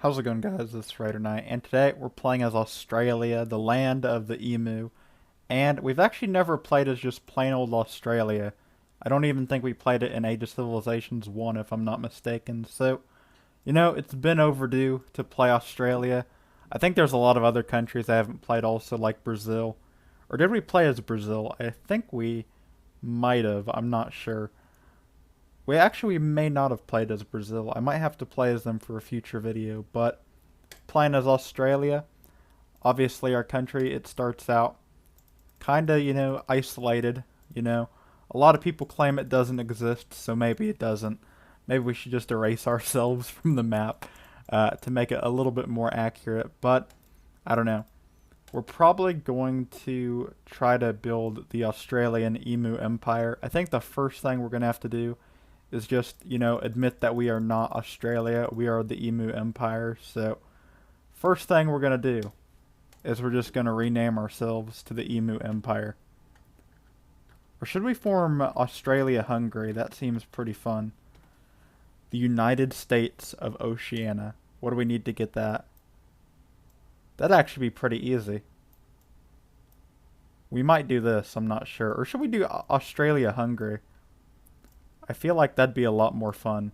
How's it going, guys? It's Raider Knight, and today we're playing as Australia, the land of the emu. And we've actually never played as just plain old Australia. I don't even think we played it in Age of Civilizations 1, if I'm not mistaken. So, it's been overdue to play Australia. I think there's a lot of other countries I haven't played also, like Brazil. Or did we play as Brazil? I think we might have. I'm not sure. We may not have played as Brazil. I might have to play as them for a future video, but playing as Australia, obviously our country, it starts out kind of, isolated, you know. A lot of people claim it doesn't exist, so maybe it doesn't. Maybe we should just erase ourselves from the map to make it a little bit more accurate, but I don't know. We're probably going to try to build the Australian Emu Empire. I think the first thing we're going to have to do is just, admit that we are not Australia. We are the Emu Empire. So, first thing we're going to do is we're just going to rename ourselves to the Emu Empire. Or should we form Australia-Hungary? That seems pretty fun. The United States of Oceania. What do we need to get that? That'd actually be pretty easy. We might do this, I'm not sure. Or should we do Australia-Hungary? I feel like that'd be a lot more fun.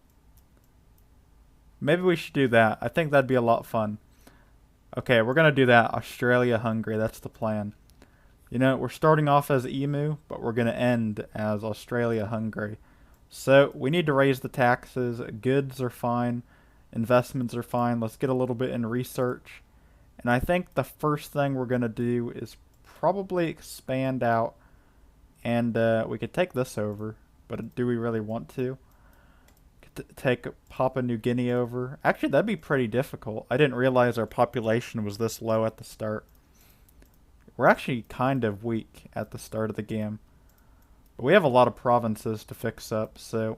Maybe we should do that. I think that'd be a lot fun. Okay, we're going to do that. Australia-Hungary, that's the plan. We're starting off as Emu, but we're going to end as Australia-Hungary. So, we need to raise the taxes. Goods are fine. Investments are fine. Let's get a little bit in research. And I think the first thing we're going to do is probably expand out. And we could take this over. But do we really want to? Take Papua New Guinea over? Actually, that'd be pretty difficult. I didn't realize our population was this low at the start. We're actually kind of weak at the start of the game. But we have a lot of provinces to fix up, so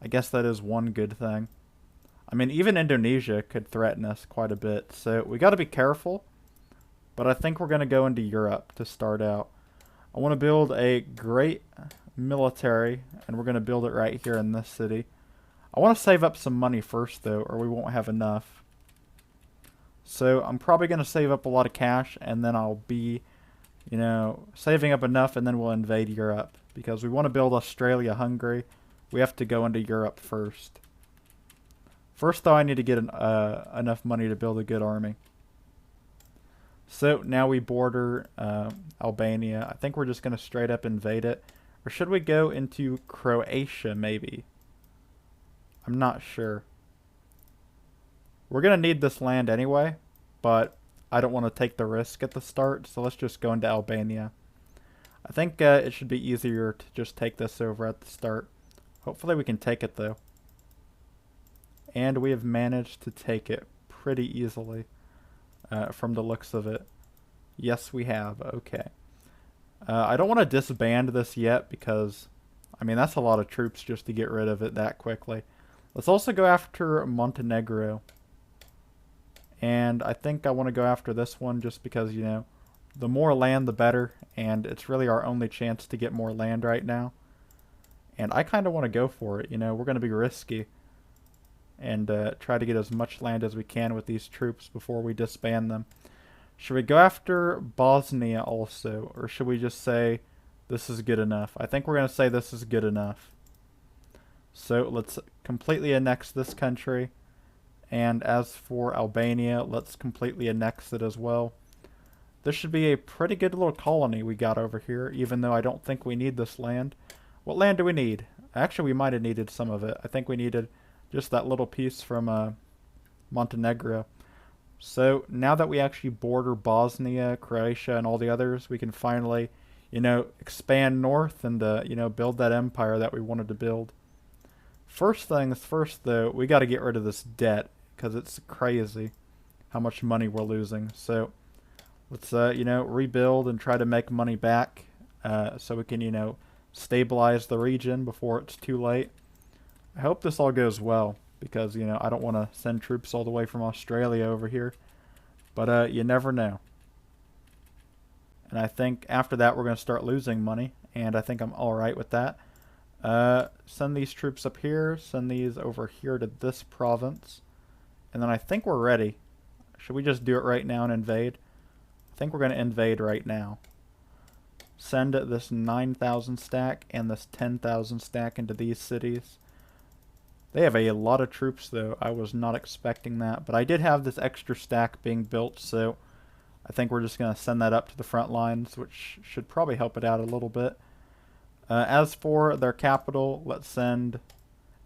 I guess that is one good thing. I mean, even Indonesia could threaten us quite a bit, so we got to be careful. But I think we're going to go into Europe to start out. I want to build a great military, and we're going to build it right here in this city. I want to save up some money first, though, or we won't have enough. So I'm probably going to save up a lot of cash, and then I'll be, saving up enough, and then we'll invade Europe. Because we want to build Australia-Hungary, we have to go into Europe first. First, though, I need to get enough money to build a good army. So now we border Albania. I think we're just going to straight up invade it. Or should we go into Croatia, maybe? I'm not sure. We're going to need this land anyway, but I don't want to take the risk at the start, so let's just go into Albania. I think it should be easier to just take this over at the start. Hopefully we can take it, though. And we have managed to take it pretty easily from the looks of it. Yes, we have. Okay. I don't want to disband this yet because, I mean, that's a lot of troops just to get rid of it that quickly. Let's also go after Montenegro. And I think I want to go after this one just because, the more land the better. And it's really our only chance to get more land right now. And I kind of want to go for it. We're going to be risky. And try to get as much land as we can with these troops before we disband them. Should we go after Bosnia also? Or should we just say this is good enough? I think we're going to say this is good enough. So let's completely annex this country. And as for Albania, let's completely annex it as well. This should be a pretty good little colony we got over here, even though I don't think we need this land. What land do we need? Actually, we might have needed some of it. I think we needed just that little piece from Montenegro. So now that we actually border Bosnia, Croatia, and all the others, we can finally, expand north and, build that empire that we wanted to build. First things first, though, we got to get rid of this debt because it's crazy how much money we're losing. So let's, rebuild and try to make money back so we can, stabilize the region before it's too late. I hope this all goes well. Because, I don't want to send troops all the way from Australia over here. But, you never know. And I think after that we're going to start losing money. And I think I'm alright with that. Send these troops up here. Send these over here to this province. And then I think we're ready. Should we just do it right now and invade? I think we're going to invade right now. Send this 9,000 stack and this 10,000 stack into these cities. They have a lot of troops though. I was not expecting that. But I did have this extra stack being built, so I think we're just going to send that up to the front lines, which should probably help it out a little bit. As for their capital, let's send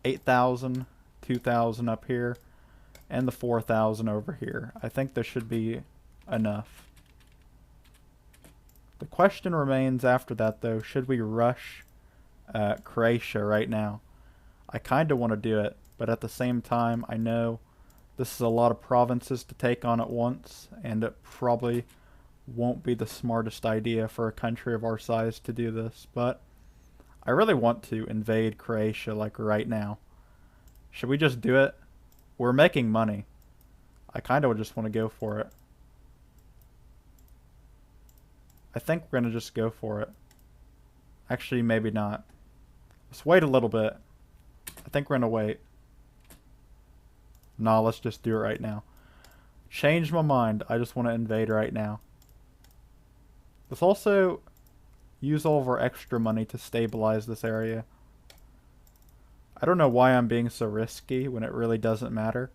8,000, 2,000 up here, and the 4,000 over here. I think this should be enough. The question remains after that, though, should we rush Croatia right now? I kind of want to do it, but at the same time, I know this is a lot of provinces to take on at once, and it probably won't be the smartest idea for a country of our size to do this, but I really want to invade Croatia like right now. Should we just do it? We're making money. I kind of just want to go for it. I think we're going to just go for it. Actually, maybe not. Let's wait a little bit. I think we're going to wait. Nah, let's just do it right now. Changed my mind. I just want to invade right now. Let's also use all of our extra money to stabilize this area. I don't know why I'm being so risky when it really doesn't matter,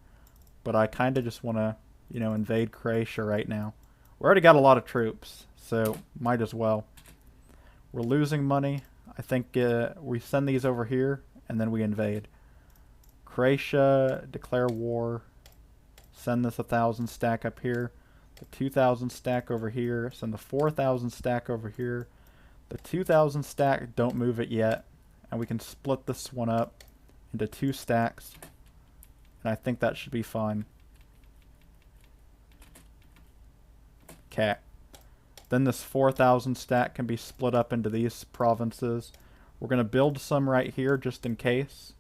but I kind of just want to, invade Croatia right now. We already got a lot of troops, so might as well. We're losing money. I think we send these over here, and then we invade. Croatia, declare war. Send this 1,000 stack up here. The 2,000 stack over here. Send the 4,000 stack over here. The 2,000 stack, don't move it yet. And we can split this one up into 2 stacks. And I think that should be fine. Okay. Then this 4,000 stack can be split up into these provinces. We're going to build some right here just in case,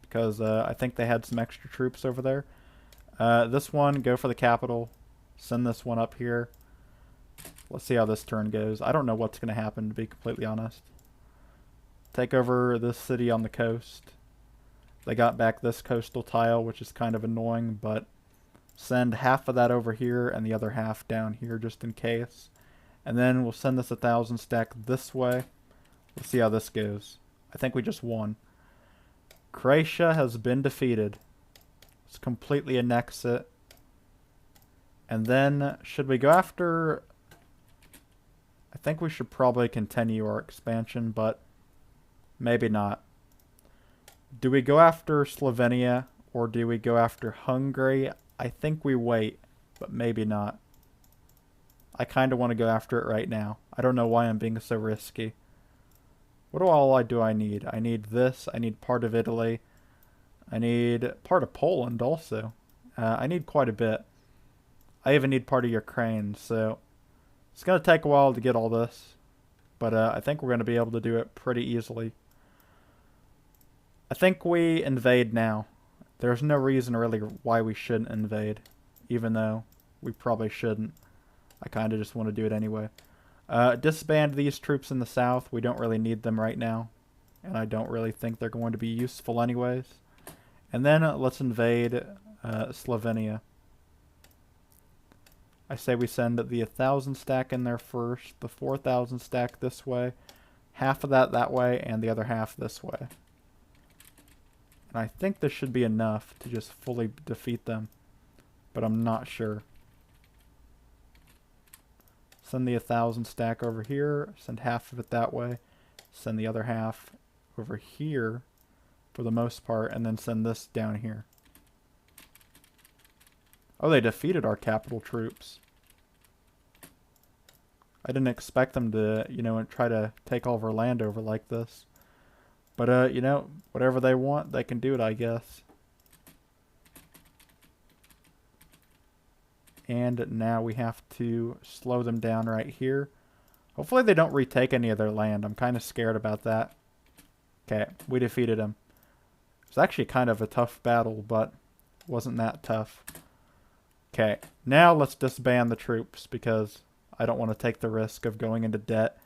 because I think they had some extra troops over there. This one, go for the capital. Send this one up here. Let's see how this turn goes. I don't know what's going to happen, to be completely honest. Take over this city on the coast. They got back this coastal tile, which is kind of annoying, but send half of that over here and the other half down here just in case. And then we'll send this 1,000 stack this way. Let's see how this goes. I think we just won. Croatia has been defeated. Let's completely annex it. And then, should we go after... I think we should probably continue our expansion, but maybe not. Do we go after Slovenia, or do we go after Hungary? I think we wait, but maybe not. I kind of want to go after it right now. I don't know why I'm being so risky. What do I need? I need this. I need part of Italy. I need part of Poland also. I need quite a bit. I even need part of Ukraine, so it's going to take a while to get all this. But I think we're going to be able to do it pretty easily. I think we invade now. There's no reason really why we shouldn't invade, even though we probably shouldn't. I kind of just want to do it anyway. Disband these troops in the south. We don't really need them right now, and I don't really think they're going to be useful anyways. And then let's invade Slovenia. I say we send the 1,000 stack in there first, the 4,000 stack this way, half of that way, and the other half this way. And I think this should be enough to just fully defeat them, but I'm not sure. Send the 1,000 stack over here, send half of it that way, send the other half over here for the most part, and then send this down here. Oh, they defeated our capital troops. I didn't expect them to, try to take all of our land over like this. But, whatever they want, they can do it, I guess. And now we have to slow them down right here. Hopefully they don't retake any of their land. I'm kind of scared about that. Okay, we defeated them. It was actually kind of a tough battle, but wasn't that tough. Okay, now let's disband the troops because I don't want to take the risk of going into debt.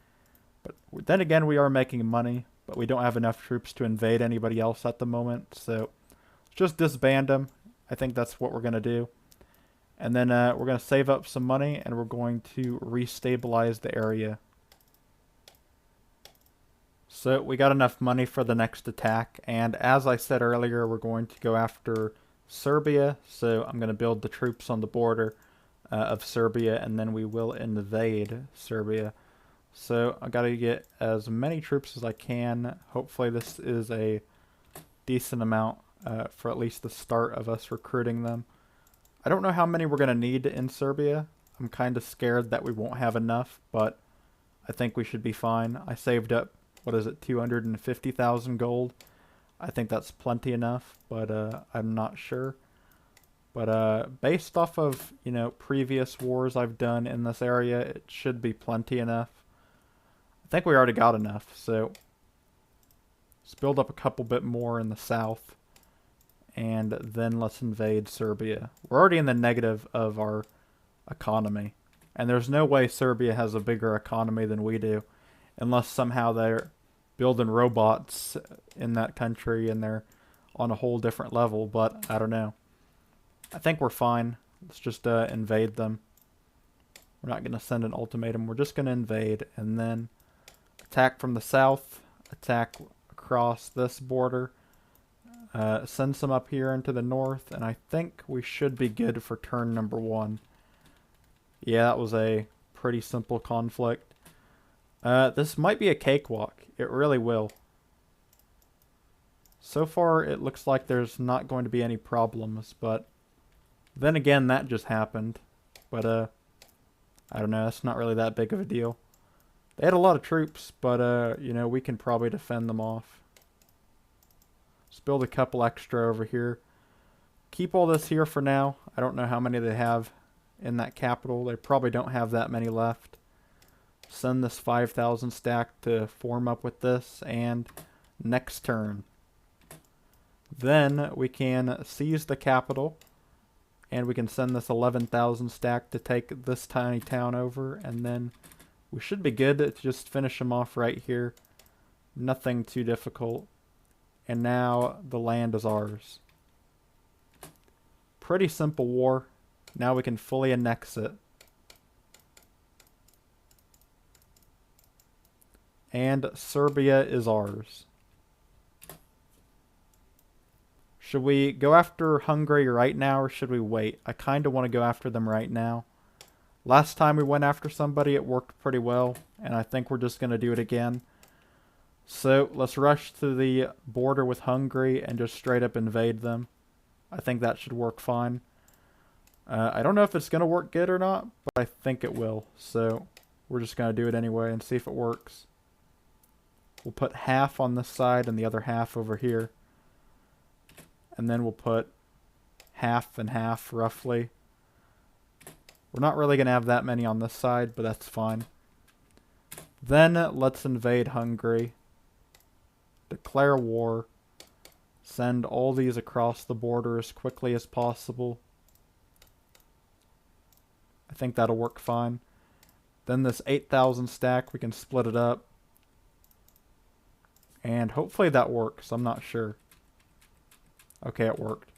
But then again, we are making money, but we don't have enough troops to invade anybody else at the moment. So let's just disband them. I think that's what we're going to do. And then we're going to save up some money and we're going to restabilize the area. So we got enough money for the next attack. And as I said earlier, we're going to go after Serbia. So I'm going to build the troops on the border of Serbia, and then we will invade Serbia. So I got to get as many troops as I can. Hopefully this is a decent amount for at least the start of us recruiting them. I don't know how many we're going to need in Serbia. I'm kind of scared that we won't have enough, but I think we should be fine. I saved up, what is it, 250,000 gold. I think that's plenty enough, but I'm not sure. But based off of, previous wars I've done in this area, it should be plenty enough. I think we already got enough, so let's build up a couple bit more in the south. And then let's invade Serbia. We're already in the negative of our economy. And there's no way Serbia has a bigger economy than we do. Unless somehow they're building robots in that country and they're on a whole different level. But I don't know. I think we're fine. Let's just invade them. We're not going to send an ultimatum. We're just going to invade. And then attack from the south. Attack across this border. Send some up here into the north, and I think we should be good for turn number 1. Yeah, that was a pretty simple conflict. This might be a cakewalk. It really will. So far, it looks like there's not going to be any problems, but then again, that just happened. But, I don't know, that's not really that big of a deal. They had a lot of troops, but, we can probably defend them off. Let's build a couple extra over here. Keep all this here for now. I don't know how many they have in that capital. They probably don't have that many left. Send this 5,000 stack to form up with this, and next turn. Then we can seize the capital, and we can send this 11,000 stack to take this tiny town over, and then we should be good to just finish them off right here. Nothing too difficult. And now the land is ours. Pretty simple war. Now we can fully annex it. And Serbia is ours. Should we go after Hungary right now or should we wait? I kind of want to go after them right now. Last time we went after somebody, it worked pretty well. And I think we're just going to do it again. So let's rush to the border with Hungary and just straight up invade them. I think that should work fine. I don't know if it's going to work good or not, but I think it will. So we're just going to do it anyway and see if it works. We'll put half on this side and the other half over here. And then we'll put half and half roughly. We're not really going to have that many on this side, but that's fine. Then let's invade Hungary. Declare war. Send all these across the border as quickly as possible. I think that'll work fine. Then this 8,000 stack, we can split it up. And hopefully that works. I'm not sure. Okay, it worked.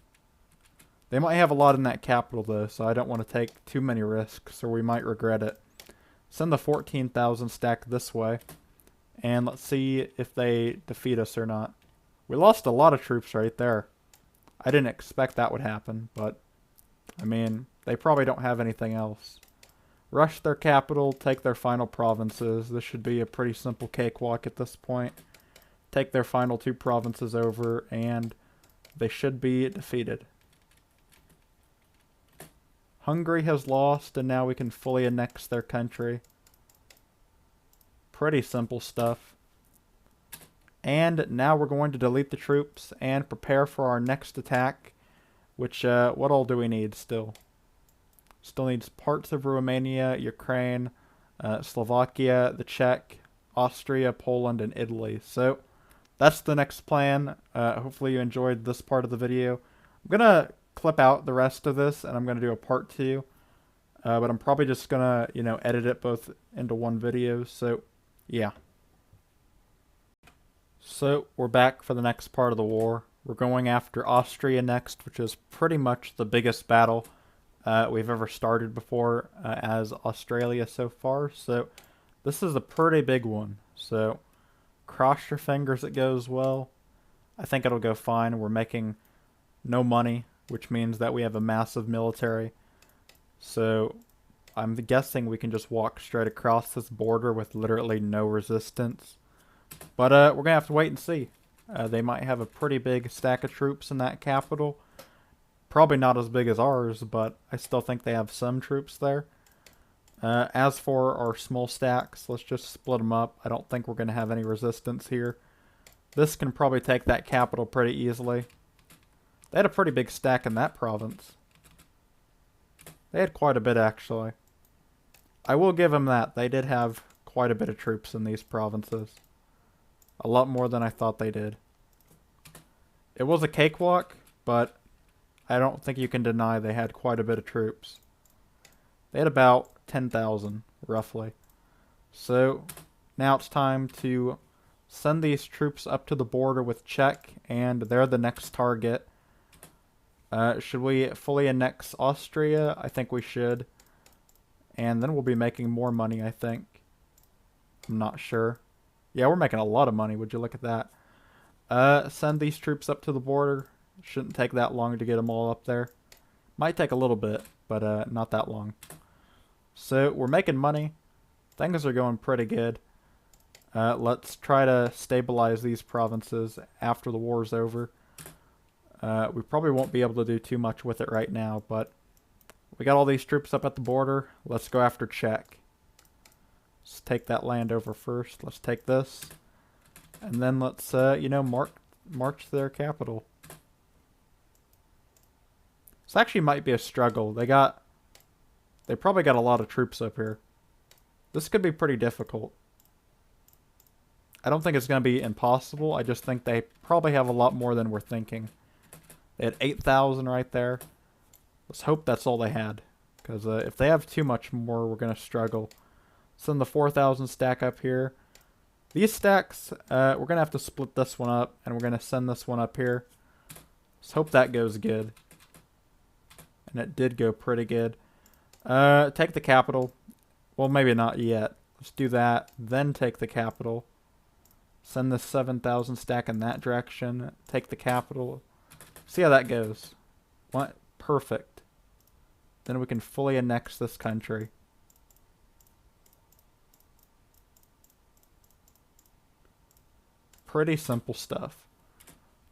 They might have a lot in that capital though, so I don't want to take too many risks or we might regret it. Send the 14,000 stack this way. And let's see if they defeat us or not. We lost a lot of troops right there. I didn't expect that would happen, but I mean, they probably don't have anything else. Rush their capital, take their final provinces. This should be a pretty simple cakewalk at this point. Take their final 2 provinces over, and they should be defeated. Hungary has lost, and now we can fully annex their country. Pretty simple stuff. And now we're going to delete the troops and prepare for our next attack. Which, what all do we need still? Still needs parts of Romania, Ukraine, Slovakia, the Czech, Austria, Poland, and Italy. So, that's the next plan. Hopefully you enjoyed this part of the video. I'm going to clip out the rest of this, and I'm going to do a part 2. But I'm probably just going to, edit it both into one video. So, yeah. So, we're back for the next part of the war. We're going after Austria next, which is pretty much the biggest battle we've ever started before as Australia so far. So this is a pretty big one. So cross your fingers it goes well. I think it'll go fine. We're making no money, which means that we have a massive military. So I'm guessing we can just walk straight across this border with literally no resistance. But we're going to have to wait and see. They might have a pretty big stack of troops in that capital. Probably not as big as ours, but I still think they have some troops there. As for our small stacks, let's just split them up. I don't think we're going to have any resistance here. This can probably take that capital pretty easily. They had a pretty big stack in that province. They had quite a bit, actually. I will give them that. They did have quite a bit of troops in these provinces. A lot more than I thought they did. It was a cakewalk, but I don't think you can deny they had quite a bit of troops. They had about 10,000, roughly. So now it's time to send these troops up to the border with Czech, and they're the next target. Should we fully annex Austria? I think we should. And then we'll be making more money, I think. I'm not sure. Yeah, we're making a lot of money. Would you look at that? Send these troops up to the border. Shouldn't take that long to get them all up there. Might take a little bit, but not that long. So we're making money. Things are going pretty good. Let's try to stabilize these provinces after the war's over. We probably won't be able to do too much with it right now, but we got all these troops up at the border. Let's go after Czech. Let's take that land over first. Let's take this. And then let's, march to their capital. This actually might be a struggle. They probably got a lot of troops up here. This could be pretty difficult. I don't think it's going to be impossible. I just think they probably have a lot more than we're thinking. They had 8,000 right there. Let's hope that's all they had. Because if they have too much more, we're going to struggle. Send the 4,000 stack up here. These stacks, we're going to have to split this one up. And we're going to send this one up here. Let's hope that goes good. And it did go pretty good. Take the capital. Well, maybe not yet. Let's do that. Then take the capital. Send the 7,000 stack in that direction. Take the capital. See how that goes. What? Perfect. Then we can fully annex this country. Pretty simple stuff.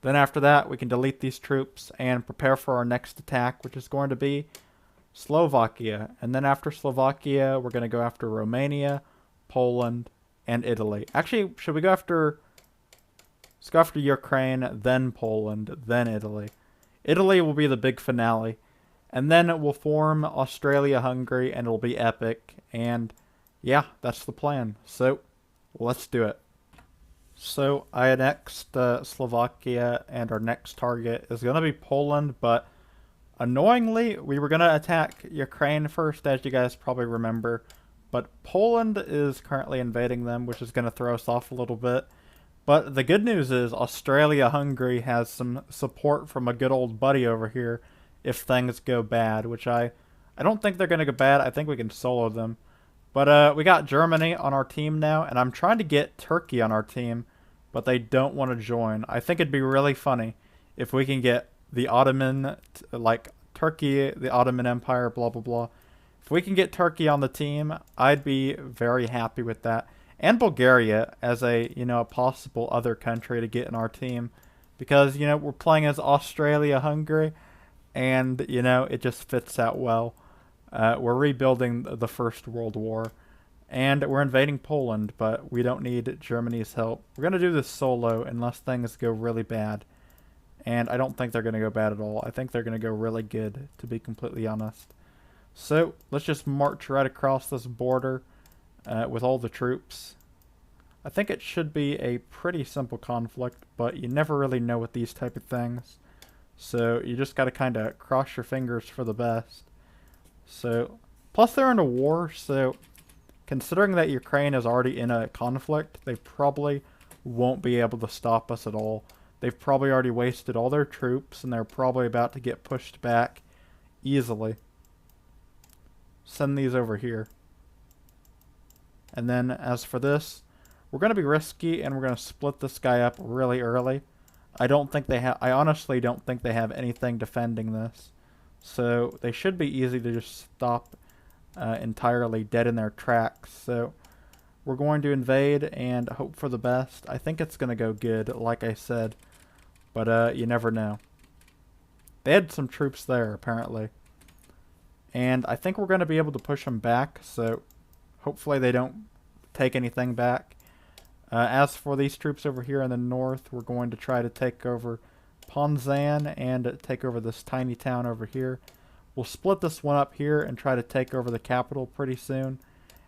Then after that, we can delete these troops and prepare for our next attack, which is going to be Slovakia. And then after Slovakia, we're going to go after Romania, Poland, and Italy. Actually, should we go after... Let's go after Ukraine, then Poland, then Italy. Italy will be the big finale. And then we'll form Australia, Hungary, and it'll be epic. And yeah, that's the plan. So, let's do it. So, I annexed Slovakia, and our next target is going to be Poland, but annoyingly, we were going to attack Ukraine first, as you guys probably remember. But Poland is currently invading them, which is going to throw us off a little bit. But the good news is Australia-Hungary has some support from a good old buddy over here if things go bad, which I don't think they're going to go bad. I think we can solo them. But we got Germany on our team now, and I'm trying to get Turkey on our team, but they don't want to join. I think it'd be really funny if we can get the Ottoman, like Turkey, the Ottoman Empire, blah, blah, blah. If we can get Turkey on the team, I'd be very happy with that. And Bulgaria as a, a possible other country to get in our team. Because, we're playing as Australia-Hungary, and, it just fits out well. We're rebuilding the First World War, and we're invading Poland, but we don't need Germany's help. We're going to do this solo unless things go really bad. And I don't think they're going to go bad at all. I think they're going to go really good, to be completely honest. So, let's just march right across this border with all the troops. I think it should be a pretty simple conflict, but you never really know with these type of things. So, you just got to kind of cross your fingers for the best. So, plus they're in a war, so considering that Ukraine is already in a conflict, they probably won't be able to stop us at all. They've probably already wasted all their troops, and they're probably about to get pushed back easily. Send these over here. And then as for this, we're going to be risky, and we're going to split this guy up really early. I honestly don't think they have anything defending this. So they should be easy to just stop entirely dead in their tracks. So we're going to invade and hope for the best. I think it's going to go good, like I said. But you never know. They had some troops there, apparently. And I think we're going to be able to push them back. So hopefully they don't take anything back. As for these troops over here in the north, we're going to try to take over Ponzan and take over this tiny town over here. We'll split this one up here and try to take over the capital pretty soon.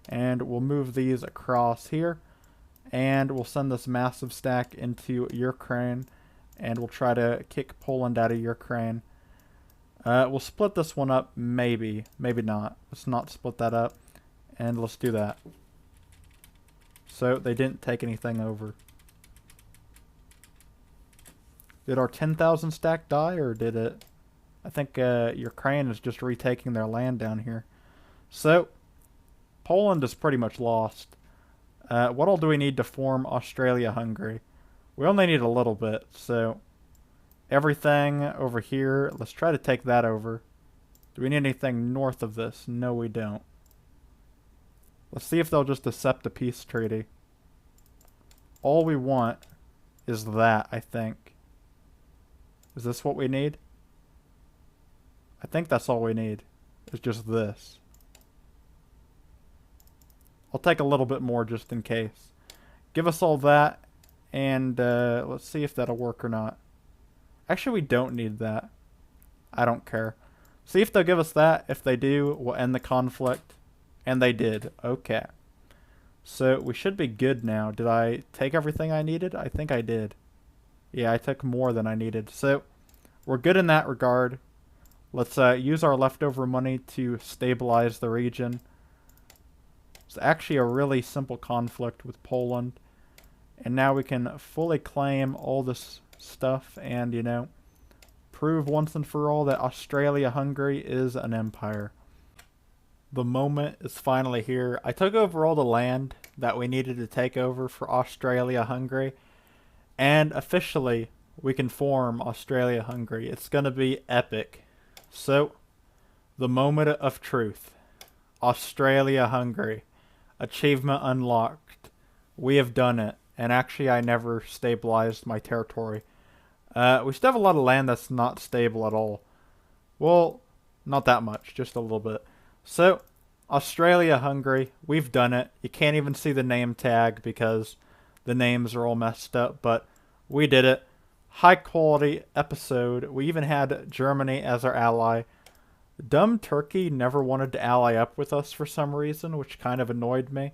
And we'll move these across here. And we'll send this massive stack into Ukraine. And we'll try to kick Poland out of Ukraine. We'll split this one up, maybe. Maybe not. Let's not split that up. And let's do that. So they didn't take anything over. Did our 10,000 stack die, or did it? I think Ukraine is just retaking their land down here. So Poland is pretty much lost. What all do we need to form Australia-Hungary? We only need a little bit, so everything over here, let's try to take that over. Do we need anything north of this? No, we don't. Let's see if they'll just accept a peace treaty. All we want is that, I think. Is this what we need? I think that's all we need. It's just this. I'll take a little bit more just in case. Give us all that, and let's see if that'll work or not. Actually, we don't need that. I don't care. See if they'll give us that. If they do, we'll end the conflict. And they did. Okay. So we should be good now. Did I take everything I needed? I think I did. Yeah, I took more than I needed. So we're good in that regard. Let's use our leftover money to stabilize the region. It's actually a really simple conflict with Poland. And now we can fully claim all this stuff and, you know, prove once and for all that Australia-Hungary is an empire. The moment is finally here. I took over all the land that we needed to take over for Australia-Hungary. And officially, we can form Australia-Hungary. It's going to be epic. So, the moment of truth. Australia-Hungary. Achievement unlocked. We have done it. And actually, I never stabilized my territory. We still have a lot of land that's not stable at all. Well, not that much. Just a little bit. So, Australia-Hungary, we've done it. You can't even see the name tag because the names are all messed up, but we did it. High quality episode. We even had Germany as our ally. Dumb Turkey never wanted to ally up with us for some reason, which kind of annoyed me.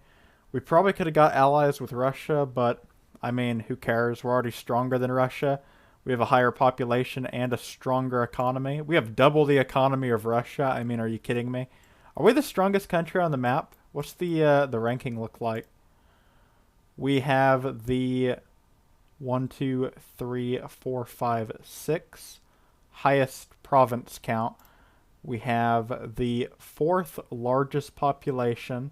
We probably could have got allies with Russia, but, I mean, who cares? We're already stronger than Russia. We have a higher population and a stronger economy. We have double the economy of Russia. I mean, are you kidding me? Are we the strongest country on the map? What's the ranking look like? We have the 1, 2, 3, 4, 5, 6 highest province count. We have the 4th largest population.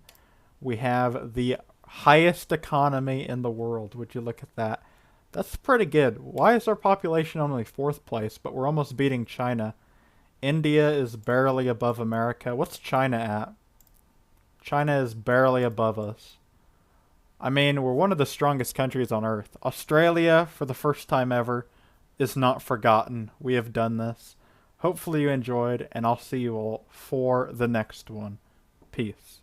We have the highest economy in the world. Would you look at that? That's pretty good. Why is our population only 4th place, but we're almost beating China? India is barely above America. What's China at? China is barely above us. I mean, we're one of the strongest countries on Earth. Australia, for the first time ever, is not forgotten. We have done this. Hopefully you enjoyed, and I'll see you all for the next one. Peace.